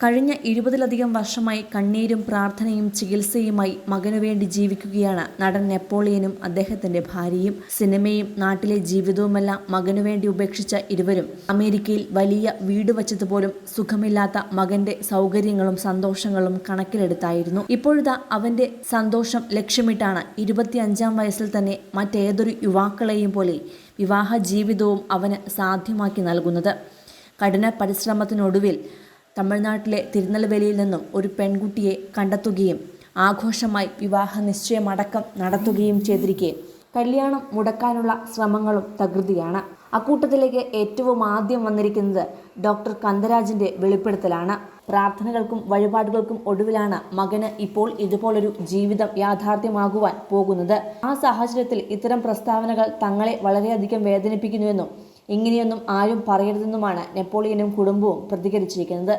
കഴിഞ്ഞ 20-ലധികം വർഷമായി കണ്ണീരും പ്രാർത്ഥനയും ചികിത്സയുമായി മകനുവേണ്ടി ജീവിക്കുകയാണ് നടൻ നെപ്പോളിയനും അദ്ദേഹത്തിന്റെ ഭാര്യയും. സിനിമയും നാട്ടിലെ ജീവിതവുമെല്ലാം മകനുവേണ്ടി ഉപേക്ഷിച്ച ഇരുവരും അമേരിക്കയിൽ വലിയ വീട് വച്ചതുപോലും സുഖമില്ലാത്ത മകന്റെ സൗകര്യങ്ങളും സന്തോഷങ്ങളും കണക്കിലെടുത്തായിരുന്നു. ഇപ്പോഴിതാ അവന്റെ സന്തോഷം ലക്ഷ്യമിട്ടാണ് 25-ാം വയസ്സിൽ തന്നെ മറ്റേതൊരു യുവാക്കളെയും പോലെ വിവാഹ ജീവിതവും അവന് സാധ്യമാക്കി നൽകുന്നത്. കഠിന പരിശ്രമത്തിനൊടുവിൽ തമിഴ്നാട്ടിലെ തിരുനെൽവേലിയിൽ നിന്നും ഒരു പെൺകുട്ടിയെ കണ്ടെത്തുകയും ആഘോഷമായി വിവാഹ നിശ്ചയമടക്കം നടത്തുകയും ചെയ്തിരിക്കെ കല്യാണം മുടക്കാനുള്ള ശ്രമങ്ങളും തകൃതിയാണ്. അക്കൂട്ടത്തിലേക്ക് ഏറ്റവും ആദ്യം വന്നിരിക്കുന്നത് ഡോക്ടർ കന്ദരാജിന്റെ വെളിപ്പെടുത്തലാണ്. പ്രാർത്ഥനകൾക്കും വഴിപാടുകൾക്കും ഒടുവിലാണ് മകന് ഇപ്പോൾ ഇതുപോലൊരു ജീവിതം യാഥാർത്ഥ്യമാകുവാൻ പോകുന്നത്. ആ സാഹചര്യത്തിൽ ഇത്തരം പ്രസ്താവനകൾ തങ്ങളെ വളരെയധികം വേദനിപ്പിക്കുന്നുവെന്നും ഇങ്ങനെയൊന്നും ആരും പറയരുതെന്നുമാണ് നെപ്പോളിയനും കുടുംബവും പ്രതികരിച്ചിരിക്കുന്നത്.